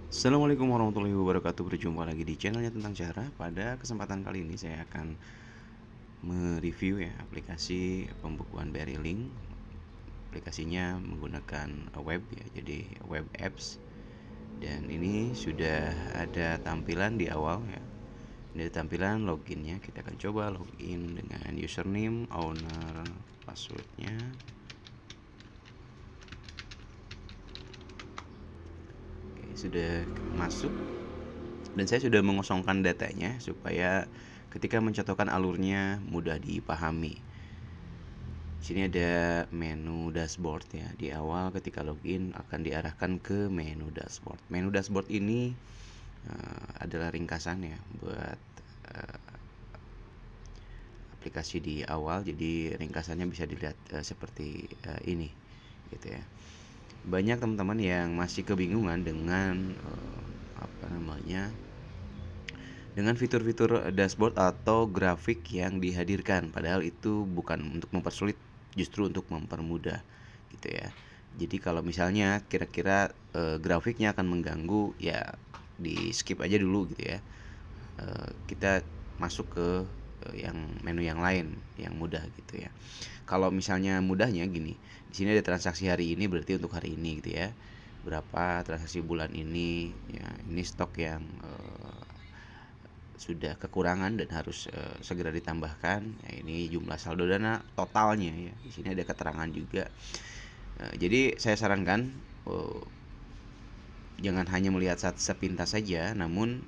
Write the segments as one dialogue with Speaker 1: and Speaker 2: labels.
Speaker 1: Assalamualaikum warahmatullahi wabarakatuh. Berjumpa lagi di channelnya tentang cara. Pada kesempatan kali ini saya akan mereview ya aplikasi pembukuan BRI Link. Aplikasinya menggunakan web ya, jadi web apps. Dan ini sudah ada tampilan di awal ya. Dari tampilan loginnya kita akan coba login dengan username, owner, passwordnya. Oke, sudah masuk. Dan saya sudah mengosongkan datanya supaya ketika mencotokkan alurnya mudah dipahami. Sini ada menu dashboard ya. Di awal ketika login akan diarahkan ke menu dashboard. Menu dashboard ini adalah ringkasan ya buat aplikasi di awal. Jadi ringkasannya bisa dilihat seperti ini gitu ya. Banyak teman-teman yang masih kebingungan dengan dengan fitur-fitur dashboard atau grafik yang dihadirkan, padahal itu bukan untuk mempersulit, justru untuk mempermudah gitu ya. Jadi kalau misalnya kira-kira grafiknya akan mengganggu, ya di skip aja dulu gitu ya. Kita masuk ke yang menu yang lain yang mudah gitu ya. Kalau misalnya mudahnya gini, di sini ada transaksi hari ini, berarti untuk hari ini gitu ya. Berapa transaksi bulan ini ya, ini stok yang sudah kekurangan dan harus segera ditambahkan. Ya, ini jumlah saldo dana totalnya ya. Di sini ada keterangan juga. Jadi saya sarankan jangan hanya melihat sepintas saja, namun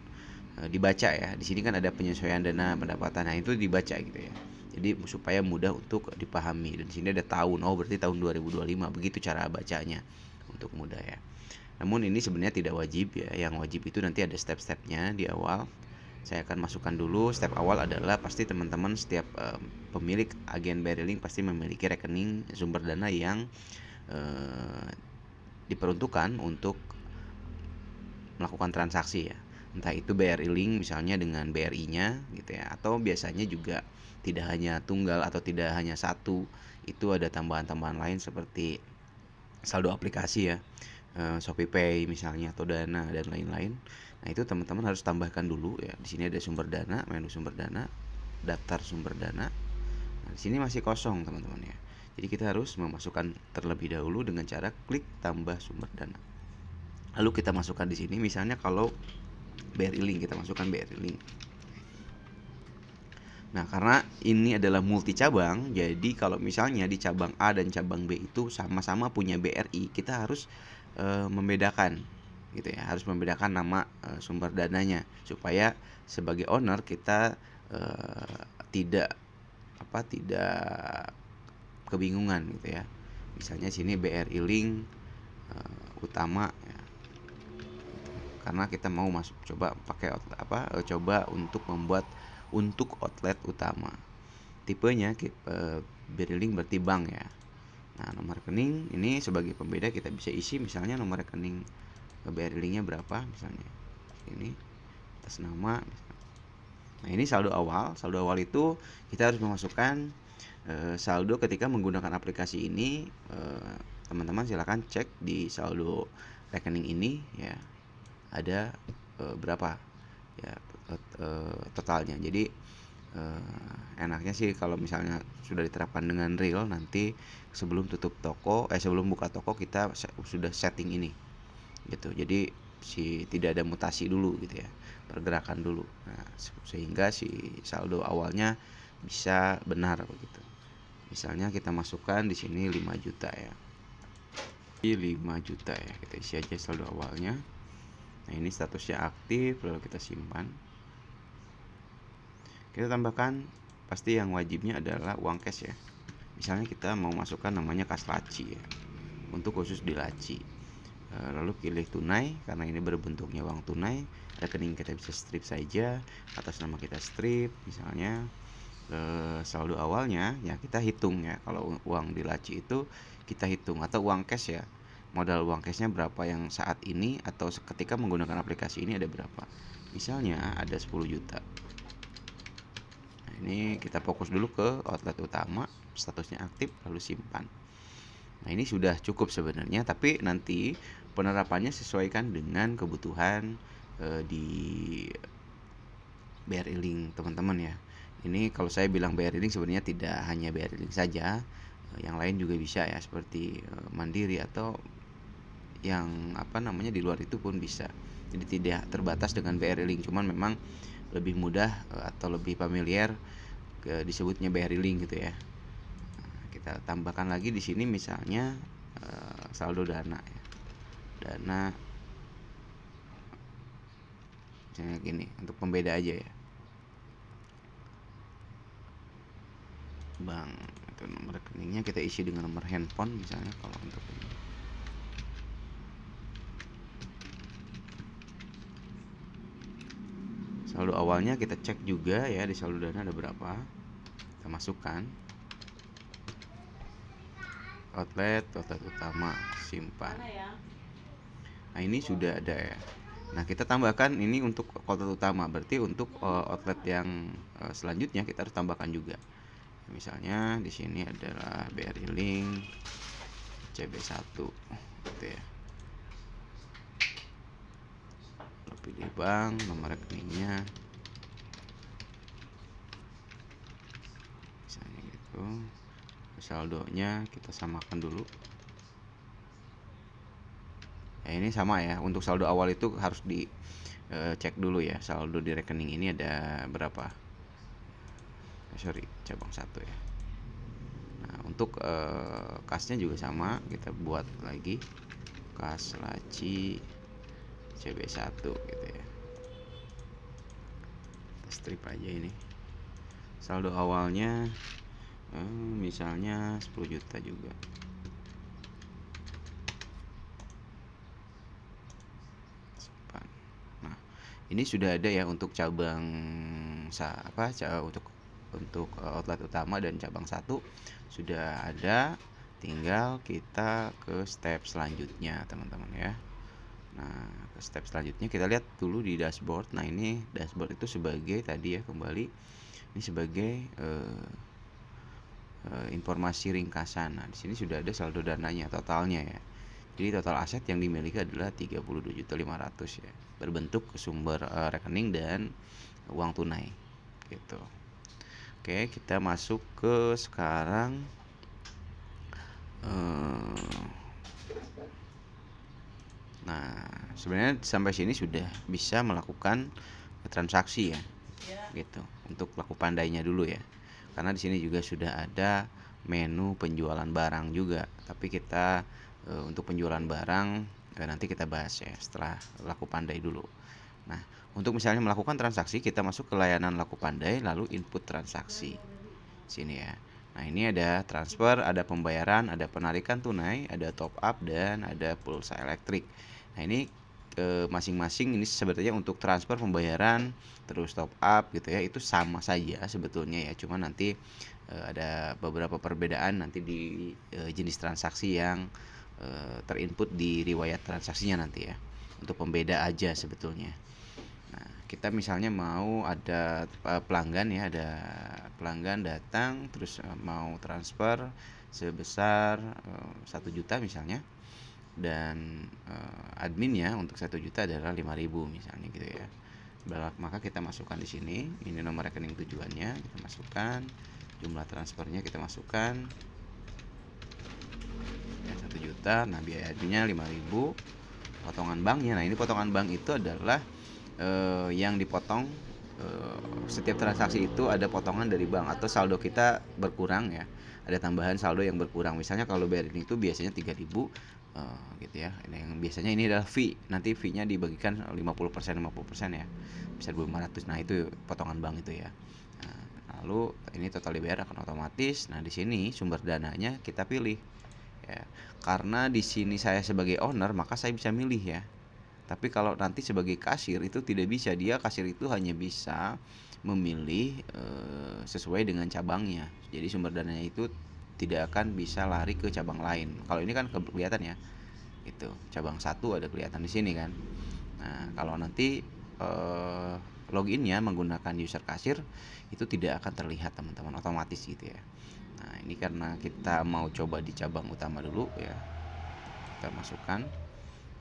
Speaker 1: dibaca ya. Di sini kan ada penyesuaian dana pendapatan. Nah, itu dibaca gitu ya. Jadi supaya mudah untuk dipahami. Dan di sini ada tahun. Oh, berarti tahun 2025. Begitu cara bacanya untuk mudah ya. Namun ini sebenarnya tidak wajib ya. Yang wajib itu nanti ada step-stepnya di awal. Saya akan masukkan dulu. Step awal adalah pasti teman-teman setiap pemilik agen BRI Link pasti memiliki rekening sumber dana yang diperuntukkan untuk melakukan transaksi ya. Entah itu BRI Link misalnya dengan BRI-nya gitu ya, atau biasanya juga tidak hanya tunggal atau tidak hanya satu, itu ada tambahan-tambahan lain seperti saldo aplikasi ya, ShopeePay misalnya, atau Dana dan lain-lain. Nah, itu teman-teman harus tambahkan dulu ya. Di sini ada sumber dana, menu sumber dana, daftar sumber dana. Nah, di sini masih kosong teman-teman ya. Jadi kita harus memasukkan terlebih dahulu dengan cara klik tambah sumber dana. Lalu kita masukkan di sini, misalnya kalau BRI Link, kita masukkan BRI Link. Nah, karena ini adalah multi cabang, jadi kalau misalnya di cabang A dan cabang B itu sama-sama punya BRI, kita harus membedakan gitu ya, harus membedakan nama sumber dananya supaya sebagai owner kita tidak kebingungan gitu ya. Misalnya sini BRI Link utama ya, karena kita mau coba untuk membuat untuk outlet utama. Tipenya BRI Link berarti bank ya. Nah, nomor rekening ini sebagai pembeda kita bisa isi misalnya nomor rekening BRI Link-nya berapa misalnya. Ini atas nama. Nah, ini saldo awal. Saldo awal itu kita harus memasukkan saldo ketika menggunakan aplikasi ini. Teman-teman silakan cek di saldo rekening ini ya, ada berapa ya totalnya. Jadi enaknya sih kalau misalnya sudah diterapkan dengan real, nanti sebelum sebelum buka toko kita sudah setting ini gitu. Jadi tidak ada mutasi dulu gitu ya, pergerakan dulu. Nah, sehingga si saldo awalnya bisa benar begitu. Misalnya kita masukkan di sini 5 juta ya. 5 juta ya, kita isi aja saldo awalnya. Nah, ini statusnya aktif, lalu kita simpan. Kita tambahkan, pasti yang wajibnya adalah uang cash ya. Misalnya kita mau masukkan namanya kas laci ya, untuk khusus di laci. Lalu pilih tunai, karena ini berbentuknya uang tunai. Rekening kita bisa strip saja, atas nama kita strip misalnya. Saldo awalnya ya kita hitung ya, kalau uang di laci itu kita hitung, atau uang cash ya, modal uang cashnya berapa yang saat ini atau ketika menggunakan aplikasi ini ada berapa. Misalnya ada 10 juta. Nah, ini kita fokus dulu ke outlet utama, statusnya aktif, lalu simpan. Nah, ini sudah cukup sebenarnya, tapi nanti penerapannya sesuaikan dengan kebutuhan di BRI Link teman-teman ya. Ini kalau saya bilang BRI Link sebenarnya tidak hanya BRI Link saja, yang lain juga bisa ya, seperti Mandiri atau yang di luar itu pun bisa. Jadi tidak terbatas dengan BRI Link, cuman memang lebih mudah atau lebih familiar disebutnya BRI Link gitu ya. Nah, kita tambahkan lagi di sini misalnya saldo dana ya. Dana misalnya gini, untuk pembeda aja ya. Bank atau nomor rekeningnya kita isi dengan nomor handphone misalnya kalau untuk ini. Saldo awalnya kita cek juga ya, di saldo dana ada berapa. Kita masukkan. Outlet utama, simpan. Nah, ini sudah ada ya. Nah, kita tambahkan ini untuk outlet utama, berarti untuk outlet yang selanjutnya kita harus tambahkan juga. Misalnya di sini adalah BRI Link CB1 gitu ya. Pilih bank, nomor rekeningnya misalnya gitu. Saldonya kita samakan dulu. Ya, ini sama ya, untuk saldo awal itu harus dicek dulu ya, saldo di rekening ini ada berapa. Cabang 1 ya. Nah, untuk kasnya juga sama, kita buat lagi kas laci CB1 gitu ya. Kita strip aja ini. Saldo awalnya misalnya 10 juta juga. Nah, ini sudah ada ya untuk cabang untuk outlet utama dan cabang 1 sudah ada. Tinggal kita ke step selanjutnya teman-teman ya. Nah, ke step selanjutnya kita lihat dulu di dashboard. Nah, ini dashboard itu sebagai tadi ya, kembali ini sebagai informasi ringkasan. Nah, di sini sudah ada saldo dananya totalnya ya. Jadi total aset yang dimiliki adalah 32.500.000 ya, berbentuk sumber rekening dan uang tunai gitu. Oke, kita masuk ke sekarang nah, sebenarnya sampai sini sudah bisa melakukan transaksi ya. Gitu. Untuk laku pandainya dulu ya. Karena di sini juga sudah ada menu penjualan barang juga. Tapi kita untuk penjualan barang nanti kita bahas ya setelah laku pandai dulu. Nah, untuk misalnya melakukan transaksi, kita masuk ke layanan laku pandai lalu input transaksi. Sini ya. Nah, ini ada transfer, ada pembayaran, ada penarikan tunai, ada top up dan ada pulsa elektrik. Nah, ini masing-masing ini sebetulnya untuk transfer, pembayaran, terus top up gitu ya, itu sama saja sebetulnya ya. Cuma nanti ada beberapa perbedaan nanti di jenis transaksi yang terinput di riwayat transaksinya nanti ya. Untuk pembeda aja sebetulnya. Nah, kita misalnya mau ada pelanggan ya, ada pelanggan datang terus mau transfer sebesar 1 juta misalnya, dan adminnya untuk 1 juta adalah 5.000 misalnya gitu ya. Maka kita masukkan di sini, ini nomor rekening tujuannya kita masukkan, jumlah transfernya kita masukkan ya, 1 juta. Nah, biaya adminnya 5.000, potongan banknya. Nah, ini potongan bank itu adalah yang dipotong setiap transaksi itu ada potongan dari bank atau saldo kita berkurang ya, ada tambahan saldo yang berkurang. Misalnya kalau BRI itu biasanya 3.000 gitu ya. Yang biasanya ini adalah fee, nanti fee-nya dibagikan 50% ya, bisa 2.500. Nah, itu potongan bank itu ya. Nah, lalu ini total dibayar akan otomatis. Nah, di sini sumber dananya kita pilih ya. Karena di sini saya sebagai owner, maka saya bisa milih ya. Tapi kalau nanti sebagai kasir itu tidak bisa. Dia kasir itu hanya bisa memilih sesuai dengan cabangnya. Jadi sumber dananya itu tidak akan bisa lari ke cabang lain. Kalau ini kan kelihatan ya. Itu cabang 1 ada kelihatan di sini kan. Nah, kalau nanti loginnya menggunakan user kasir itu tidak akan terlihat teman-teman, otomatis gitu ya. Nah, ini karena kita mau coba di cabang utama dulu ya. Kita masukkan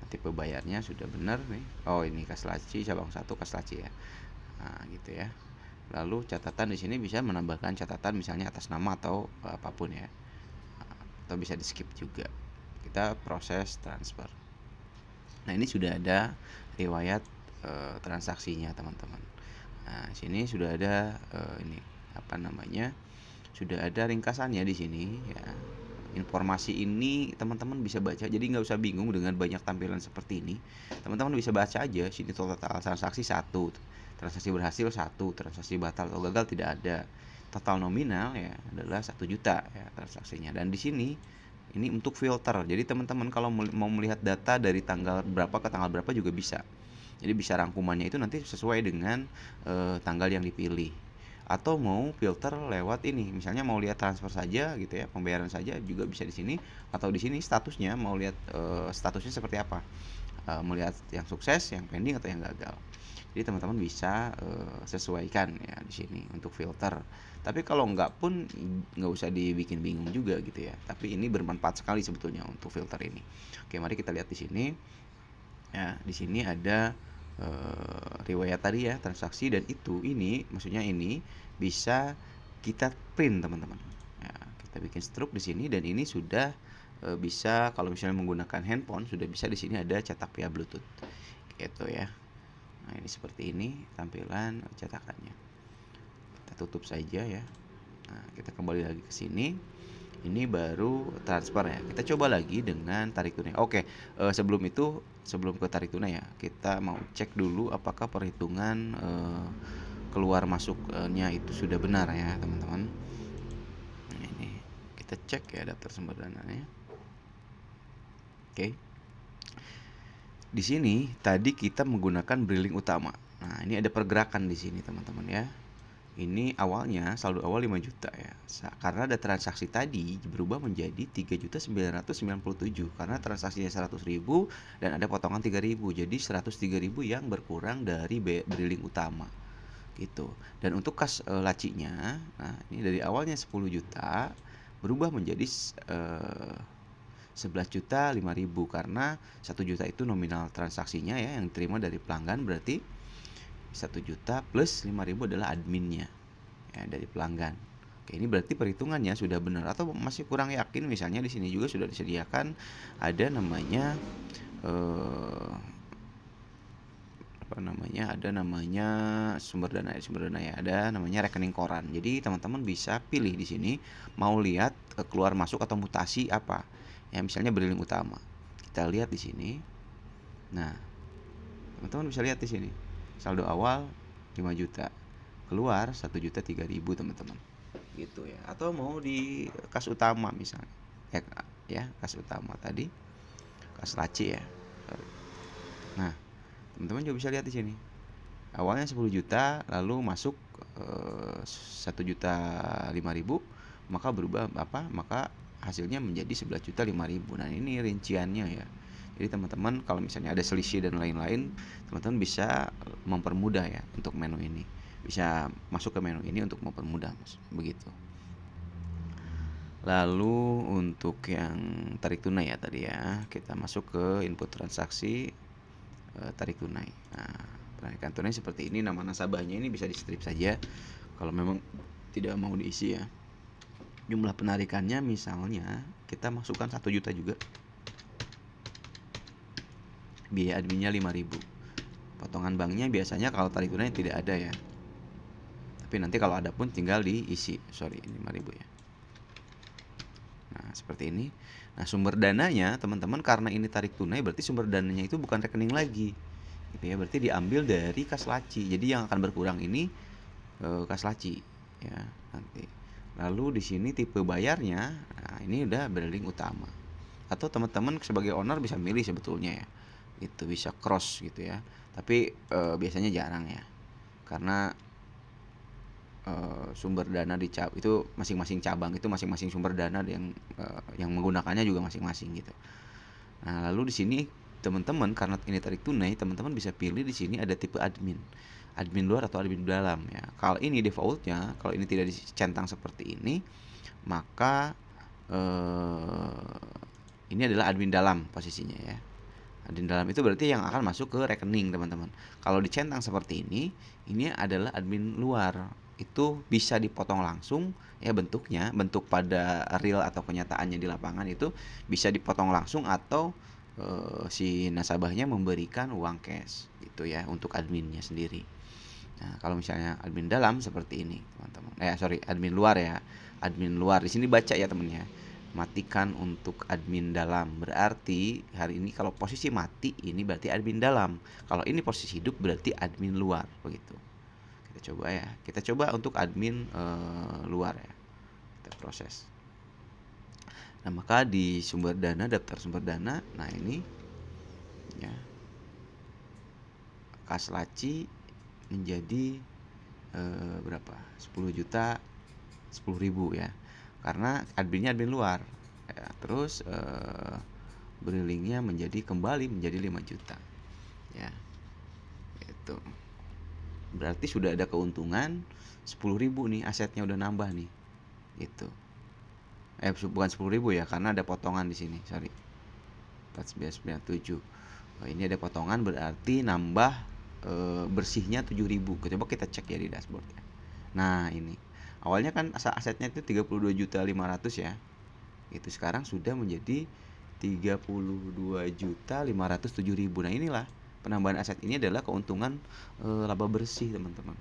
Speaker 1: tipe bayarnya sudah benar nih. Oh, ini kas laci cabang 1 kas laci ya. Nah, gitu ya. Lalu catatan di sini bisa menambahkan catatan misalnya atas nama atau apapun ya. Atau bisa di skip juga. Kita proses transfer. Nah, ini sudah ada riwayat transaksinya, teman-teman. Nah, sini sudah ada ini apa namanya? Sudah ada ringkasannya di sini ya. Informasi ini teman-teman bisa baca, jadi nggak usah bingung dengan banyak tampilan seperti ini. Teman-teman bisa baca aja sini total transaksi 1, transaksi berhasil 1, transaksi batal atau gagal tidak ada. Total nominal ya adalah 1 juta ya transaksinya. Dan di sini ini untuk filter. Jadi teman-teman kalau mau melihat data dari tanggal berapa ke tanggal berapa juga bisa. Jadi bisa rangkumannya itu nanti sesuai dengan tanggal yang dipilih. Atau mau filter lewat ini, misalnya mau lihat transfer saja gitu ya, pembayaran saja juga bisa di sini. Atau di sini statusnya mau lihat statusnya seperti apa, melihat yang sukses, yang pending atau yang gagal. Jadi teman-teman bisa sesuaikan ya di sini untuk filter. Tapi kalau nggak pun nggak usah dibikin bingung juga gitu ya. Tapi ini bermanfaat sekali sebetulnya untuk filter ini. Oke, mari kita lihat di sini. Ya, di sini ada riwayat tadi ya transaksi, dan ini maksudnya ini bisa kita print, teman-teman. Ya, kita bikin stroke di sini, dan ini sudah bisa kalau misalnya menggunakan handphone sudah bisa di sini ada cetak via Bluetooth gitu ya. Nah, ini seperti ini tampilan cetakannya. Kita tutup saja ya. Nah, kita kembali lagi ke sini. Ini baru transfer ya. Kita coba lagi dengan tarik tunai. Oke, sebelum itu, sebelum ke tarik tunai ya, kita mau cek dulu apakah perhitungan keluar masuknya itu sudah benar ya, teman-teman. Nah, ini kita cek ya daftar sumber dananya. Oke. Di sini tadi kita menggunakan Briling utama. Nah, ini ada pergerakan di sini, teman-teman ya. Ini awalnya saldo awal 5 juta ya. Karena ada transaksi tadi berubah menjadi 3.997 karena transaksinya 100.000 dan ada potongan 3.000. Jadi 103.000 yang berkurang dari Briling utama. Gitu. Dan untuk kas lacinya, nah ini dari awalnya 10 juta berubah menjadi 11.005.000 karena 1 juta itu nominal transaksinya ya yang diterima dari pelanggan, berarti 1 juta plus 5.000 adalah adminnya ya dari pelanggan. Oke, ini berarti perhitungannya sudah benar. Atau masih kurang yakin, misalnya di sini juga sudah disediakan ada namanya ada namanya sumber dana ya, ada namanya rekening koran. Jadi teman-teman bisa pilih di sini mau lihat keluar masuk atau mutasi apa ya, misalnya Briling utama. Kita lihat di sini. Nah, teman-teman bisa lihat di sini saldo awal 5 juta, keluar 1.003.000, teman-teman. Gitu ya. Atau mau di kas utama misalnya. Ya, kas utama tadi. Kas laci ya. Nah, teman-teman juga bisa lihat di sini. Awalnya 10 juta, lalu masuk 1.005.000, maka berubah apa? Maka hasilnya menjadi 11.005.000. Nah, ini rinciannya ya. Jadi teman-teman kalau misalnya ada selisih dan lain-lain, teman-teman bisa mempermudah ya untuk menu ini. Bisa masuk ke menu ini untuk mempermudah, begitu. Lalu untuk yang tarik tunai ya tadi ya, kita masuk ke input transaksi tarik tunai. Nah, penarikan tunai seperti ini, nama nasabahnya ini bisa di strip saja kalau memang tidak mau diisi ya. Jumlah penarikannya misalnya kita masukkan 1 juta juga. Biaya adminnya 5.000. Potongan banknya biasanya kalau tarik tunai tidak ada ya. Tapi nanti kalau ada pun tinggal diisi. Sorry, 5.000 ya. Nah, seperti ini. Nah, sumber dananya teman-teman karena ini tarik tunai berarti sumber dananya itu bukan rekening lagi. Gitu ya, berarti diambil dari kas laci. Jadi yang akan berkurang ini kas laci ya nanti. Lalu di sini tipe bayarnya, nah ini udah Briling utama. Atau teman-teman sebagai owner bisa milih sebetulnya ya. Itu bisa cross gitu ya. Tapi biasanya jarang ya. Karena sumber dana itu masing-masing cabang itu masing-masing sumber dana yang menggunakannya juga masing-masing gitu. Nah, lalu di sini teman-teman karena ini tarik tunai, teman-teman bisa pilih di sini ada tipe admin luar atau admin dalam ya. Kalau ini defaultnya, kalau ini tidak dicentang seperti ini, maka ini adalah admin dalam posisinya ya. Admin dalam itu berarti yang akan masuk ke rekening, teman-teman. Kalau dicentang seperti ini adalah admin luar. Itu bisa dipotong langsung ya, bentuk pada real atau kenyataannya di lapangan itu bisa dipotong langsung, atau si nasabahnya memberikan uang cash gitu ya untuk adminnya sendiri. Nah, kalau misalnya admin dalam seperti ini, teman-teman. Admin luar ya. Admin luar di sini baca ya, temennya. Matikan untuk admin dalam. Berarti hari ini kalau posisi mati ini berarti admin dalam. Kalau ini posisi hidup berarti admin luar, begitu. Kita coba ya. Kita coba untuk admin luar ya. Kita proses. Nah, maka di sumber dana, daftar sumber dana, nah ini ya. Kas laci menjadi berapa? 10 juta 10.000 ya. Karena adminnya admin luar. Ya, terus berilingnya kembali menjadi 5 juta. Ya. Itu. Berarti sudah ada keuntungan 10.000 nih, asetnya udah nambah nih. Gitu. Bukan 10.000 ya, karena ada potongan di sini, sorry. 4997. Ini ada potongan berarti nambah bersihnya 7.000. Coba kita cek ya di dashboard ya. Nah, ini. Awalnya kan asetnya itu 32.500.000 ya. Itu sekarang sudah menjadi 32.507.000. Nah, inilah penambahan aset ini adalah keuntungan laba bersih, teman-teman.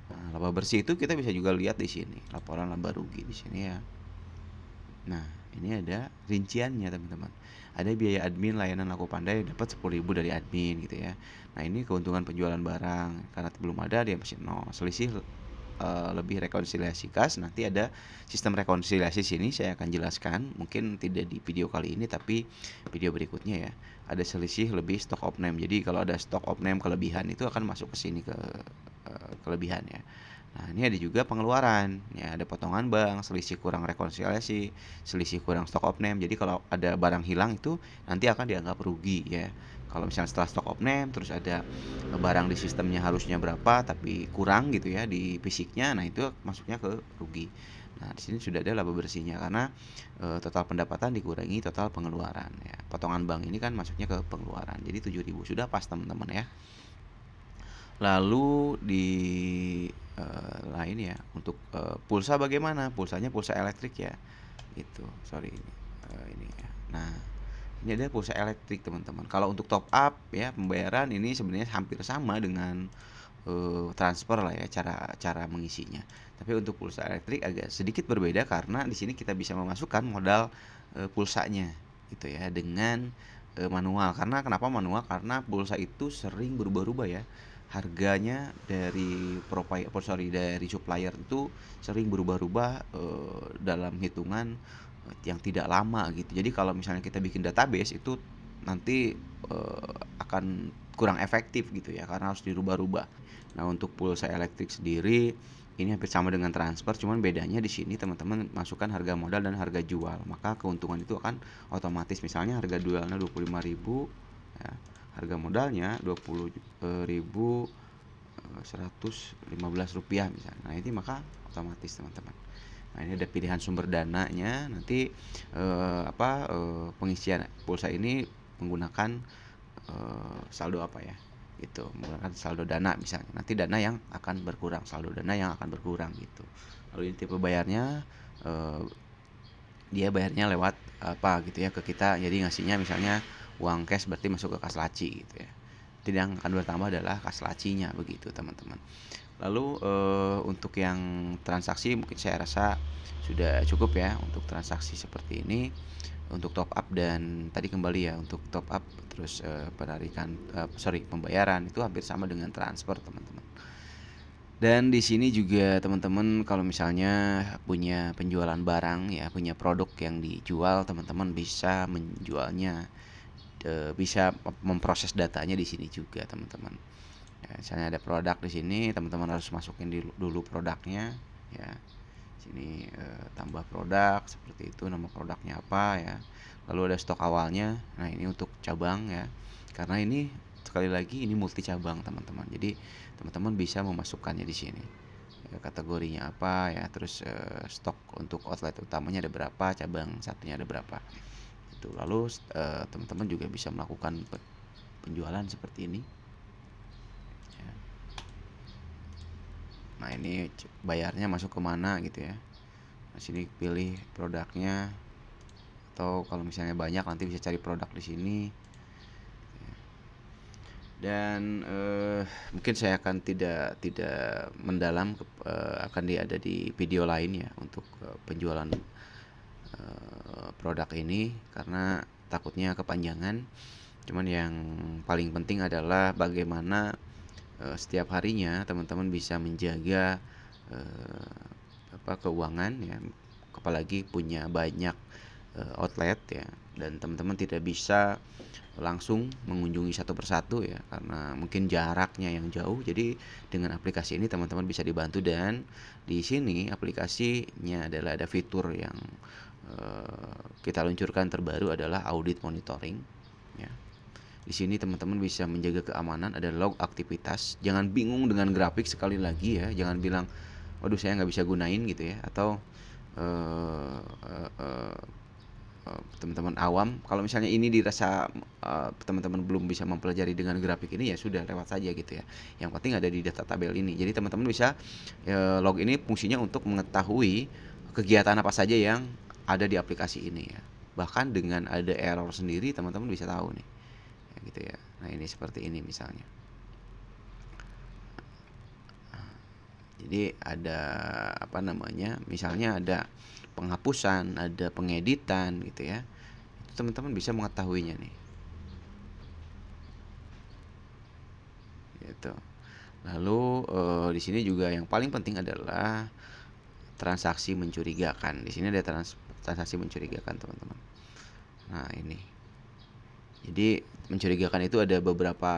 Speaker 1: Nah, laba bersih itu kita bisa juga lihat di sini, laporan laba rugi di sini ya. Nah, ini ada rinciannya, teman-teman. Ada biaya admin layanan Laku Pandai dapat 10.000 dari admin gitu ya. Nah, ini keuntungan penjualan barang karena belum ada, dia masih 0. Selisih lebih rekonsiliasi kas. Nanti ada sistem rekonsiliasi sini saya akan jelaskan, mungkin tidak di video kali ini tapi video berikutnya ya. Ada selisih lebih stock of name. Jadi kalau ada stock of name kelebihan itu akan masuk ke sini, ke kelebihan ya. Nah, ini ada juga pengeluaran ya, ada potongan bank, selisih kurang rekonsiliasi, selisih kurang stock of name. Jadi kalau ada barang hilang itu nanti akan dianggap rugi ya. Kalau misalnya setelah stock of name terus ada barang di sistemnya harusnya berapa tapi kurang gitu ya di fisiknya, nah itu masuknya ke rugi. Nah, di sini sudah ada laba bersihnya karena total pendapatan dikurangi total pengeluaran ya. Potongan bank ini kan masuknya ke pengeluaran. Jadi 7.000 sudah pas, teman-teman ya. Lalu di lain ya, untuk pulsa bagaimana? Pulsanya pulsa elektrik ya. Itu, sorry ini ya. Nah, ini ada pulsa elektrik, teman-teman. Kalau untuk top up ya, pembayaran ini sebenarnya hampir sama dengan transfer lah ya, cara mengisinya. Tapi untuk pulsa elektrik agak sedikit berbeda karena di sini kita bisa memasukkan modal pulsanya gitu ya dengan manual. Karena kenapa manual? Karena pulsa itu sering berubah-ubah ya. Harganya dari dari supplier itu sering berubah-ubah dalam hitungan yang tidak lama gitu. Jadi kalau misalnya kita bikin database itu nanti akan kurang efektif gitu ya, karena harus dirubah-rubah. Nah, untuk pulsa elektrik sendiri ini hampir sama dengan transfer, cuman bedanya di sini teman-teman masukkan harga modal dan harga jual. Maka keuntungan itu akan otomatis, misalnya harga jualnya 25.000 ya, harga modalnya 20.115 rupiah misalnya. Nah, ini maka otomatis, teman-teman. Nah, ini ada pilihan sumber dananya. Nanti pengisian pulsa ini menggunakan saldo apa ya? Gitu, menggunakan saldo dana misalnya. Nanti dana yang akan berkurang, saldo dana yang akan berkurang gitu. Lalu ini tipe bayarnya dia bayarnya lewat apa gitu ya ke kita. Jadi ngasihnya misalnya uang cash berarti masuk ke kas laci gitu ya. Jadi yang akan bertambah adalah kas lacinya, begitu, teman-teman. Lalu untuk yang transaksi mungkin saya rasa sudah cukup ya untuk transaksi seperti ini. Untuk top up dan tadi kembali ya, untuk top up terus pembayaran itu hampir sama dengan transfer, teman-teman. Dan di sini juga teman-teman kalau misalnya punya penjualan barang ya, punya produk yang dijual, teman-teman bisa menjualnya, bisa memproses datanya di sini juga, teman-teman. Ya, misalnya ada produk di sini, teman-teman harus masukin dulu produknya ya. Sini tambah produk seperti itu, nama produknya apa ya. Lalu ada stok awalnya. Nah, ini untuk cabang ya. Karena ini sekali lagi ini multi cabang, teman-teman. Jadi teman-teman bisa memasukkannya di sini. kategorinya apa ya, terus stok untuk outlet utamanya ada berapa, cabang satunya ada berapa. Itu lalu teman-teman juga bisa melakukan penjualan seperti ini. Ya. Nah ini bayarnya masuk ke mana gitu ya. Nah sini pilih produknya, atau kalau misalnya banyak nanti bisa cari produk di sini. Dan mungkin saya akan tidak mendalam akan ada di video lain ya untuk penjualan produk ini karena takutnya kepanjangan. Cuman yang paling penting adalah bagaimana setiap harinya teman-teman bisa menjaga keuangan ya, apalagi punya banyak outlet ya, dan teman-teman tidak bisa langsung mengunjungi satu persatu ya karena mungkin jaraknya yang jauh. Jadi dengan aplikasi ini teman-teman bisa dibantu, dan di sini aplikasinya adalah ada fitur yang kita luncurkan terbaru adalah audit monitoring ya. Di sini teman-teman bisa menjaga keamanan, ada log aktivitas. Jangan bingung dengan grafik, sekali lagi ya, jangan bilang waduh saya nggak bisa gunain gitu ya, atau teman-teman awam kalau misalnya ini dirasa teman-teman belum bisa mempelajari dengan grafik ini, ya sudah lewat saja gitu ya. Yang penting ada di data tabel ini. Jadi teman-teman bisa log ini fungsinya untuk mengetahui kegiatan apa saja yang ada di aplikasi ini ya. Bahkan dengan ada error sendiri teman-teman bisa tahu nih ya, gitu ya. Nah ini seperti ini misalnya. Jadi ada misalnya ada penghapusan, ada pengeditan gitu ya. Itu teman-teman bisa mengetahuinya nih. Gitu. Lalu di sini juga yang paling penting adalah transaksi mencurigakan. Di sini ada transaksi mencurigakan, teman-teman. Nah, ini. Jadi mencurigakan itu ada beberapa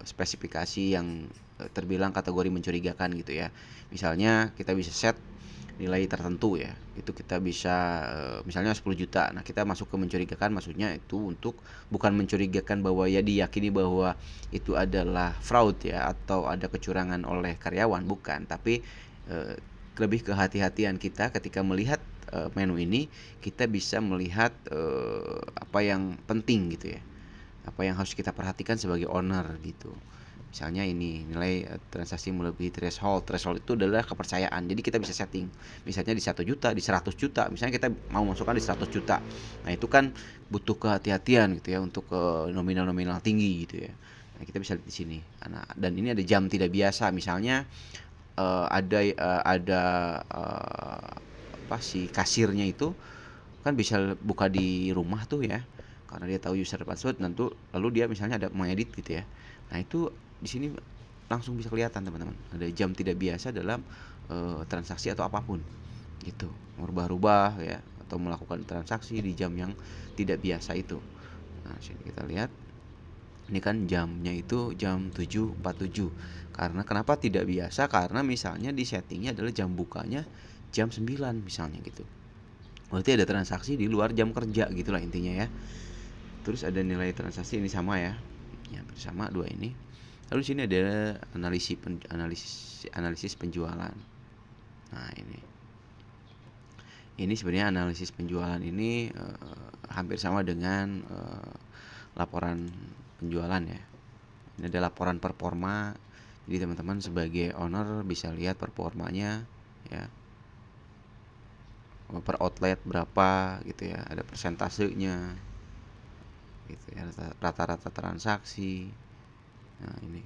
Speaker 1: spesifikasi yang terbilang kategori mencurigakan gitu ya. Misalnya kita bisa set nilai tertentu ya, itu kita bisa misalnya 10 juta. Nah kita masuk ke mencurigakan, maksudnya itu untuk bukan mencurigakan bahwa ya diyakini bahwa itu adalah fraud ya atau ada kecurangan oleh karyawan, bukan, tapi lebih kehati-hatian kita ketika melihat menu ini. Kita bisa melihat apa yang penting gitu ya, apa yang harus kita perhatikan sebagai owner gitu. Misalnya ini nilai transaksi melebihi threshold. Threshold itu adalah kepercayaan. Jadi kita bisa setting. Misalnya di 1 juta, di 100 juta. Misalnya kita mau masukkan di 100 juta. Nah, itu kan butuh kehati-hatian gitu ya untuk nominal-nominal tinggi gitu ya. Nah, kita bisa lihat di sini. Nah, dan ini ada jam tidak biasa. Misalnya ada si kasirnya itu kan bisa buka di rumah tuh ya, karena dia tahu user password, lalu dia misalnya ada mengedit gitu ya. Nah itu di sini langsung bisa kelihatan, teman-teman, ada jam tidak biasa dalam transaksi atau apapun gitu, merubah-rubah ya atau melakukan transaksi di jam yang tidak biasa itu. Nah sini kita lihat ini kan jamnya itu jam 7.47. Karena kenapa tidak biasa? Karena misalnya di settingnya adalah jam bukanya jam 9 misalnya gitu. Berarti ada transaksi di luar jam kerja gitulah intinya ya. Terus ada nilai transaksi ini sama ya. Ya, bersama dua ini. Lalu sini ada analisis penjualan. Nah, ini. Ini sebenarnya analisis penjualan ini hampir sama dengan laporan penjualan ya. Ini ada laporan performa. Jadi teman-teman sebagai owner bisa lihat performanya ya. Per outlet berapa gitu ya, ada persentasenya gitu ya, rata-rata transaksi. Nah ini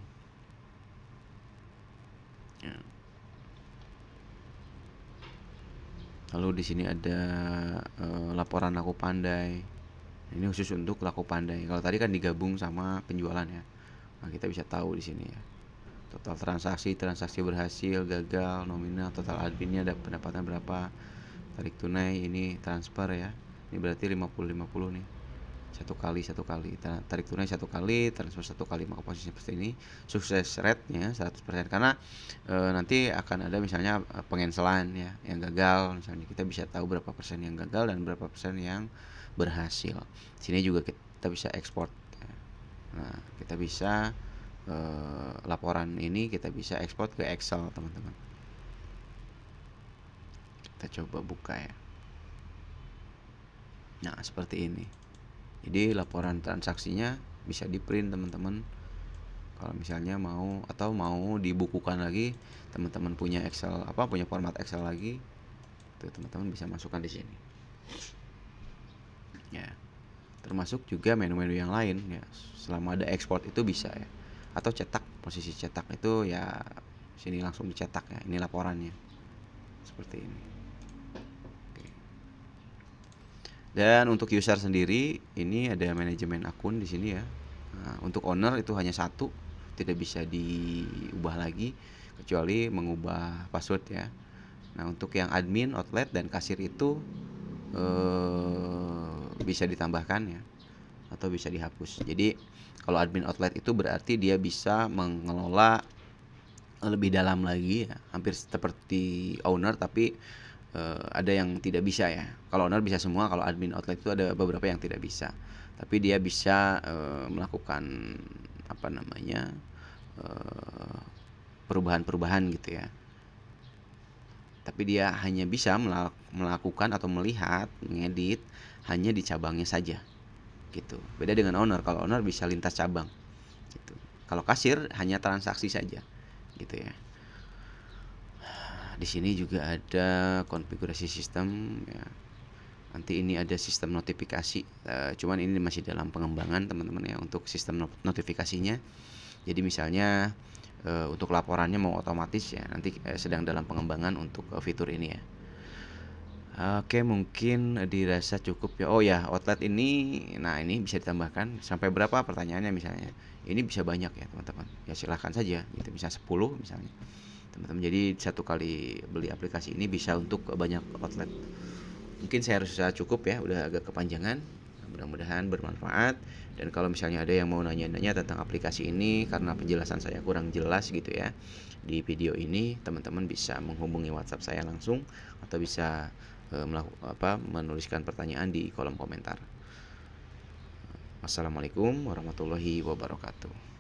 Speaker 1: ya. Lalu di sini ada laporan laku pandai. Ini khusus untuk laku pandai. Kalau tadi kan digabung sama penjualan ya. Nah kita bisa tahu di sini ya, total transaksi berhasil, gagal, nominal, total adminnya ada pendapatan berapa, tarik tunai ini transfer ya. Ini berarti 50-50 nih. Satu kali tarik tunai, satu kali transfer, satu kali. Maka posisi seperti ini sukses rate-nya 100%, karena nanti akan ada misalnya pengenselan ya yang gagal. Misalnya kita bisa tahu berapa persen yang gagal dan berapa persen yang berhasil. Sini juga kita bisa ekspor ya. Nah kita bisa laporan ini kita bisa ekspor ke Excel, teman-teman. kita coba buka ya. Nah, seperti ini. Jadi laporan transaksinya bisa di print teman-teman. Kalau misalnya mau atau mau dibukukan lagi, teman-teman punya Excel punya format Excel lagi, tuh teman-teman bisa masukkan di sini. Ya. Termasuk juga menu-menu yang lain ya. Selama ada ekspor itu bisa ya. Atau cetak, posisi cetak itu ya sini langsung dicetak ya. Ini laporannya. Seperti ini. Oke. Dan untuk user sendiri ini ada manajemen akun di sini ya. Nah, untuk owner itu hanya satu, tidak bisa diubah lagi kecuali mengubah password ya. Nah, untuk yang admin, outlet dan kasir itu bisa ditambahkan ya atau bisa dihapus. Jadi kalau admin outlet itu berarti dia bisa mengelola lebih dalam lagi ya, hampir seperti owner tapi ada yang tidak bisa ya. Kalau owner bisa semua, kalau admin outlet itu ada beberapa yang tidak bisa. Tapi dia bisa melakukan perubahan-perubahan gitu ya. Tapi dia hanya bisa melakukan atau melihat, mengedit hanya di cabangnya saja. Gitu. Beda dengan owner. Kalau owner bisa lintas cabang. Gitu. Kalau kasir hanya transaksi saja. Gitu ya. Di sini juga ada konfigurasi sistem ya. Nanti ini ada sistem notifikasi. Cuman ini masih dalam pengembangan teman-teman ya untuk sistem notifikasinya. Jadi misalnya untuk laporannya mau otomatis ya, nanti sedang dalam pengembangan untuk fitur ini ya. Oke, mungkin dirasa cukup ya. Oh ya, outlet ini, nah ini bisa ditambahkan sampai berapa pertanyaannya misalnya. Ini bisa banyak ya teman-teman. Ya silahkan saja, gitu bisa 10 misalnya. Teman-teman, jadi satu kali beli aplikasi ini bisa untuk banyak outlet. Mungkin saya harus cukup ya, udah agak kepanjangan. Mudah-mudahan bermanfaat. Dan kalau misalnya ada yang mau nanya-nanya tentang aplikasi ini karena penjelasan saya kurang jelas gitu ya di video ini, teman-teman bisa menghubungi WhatsApp saya langsung atau bisa menuliskan pertanyaan di kolom komentar. Wassalamualaikum warahmatullahi wabarakatuh.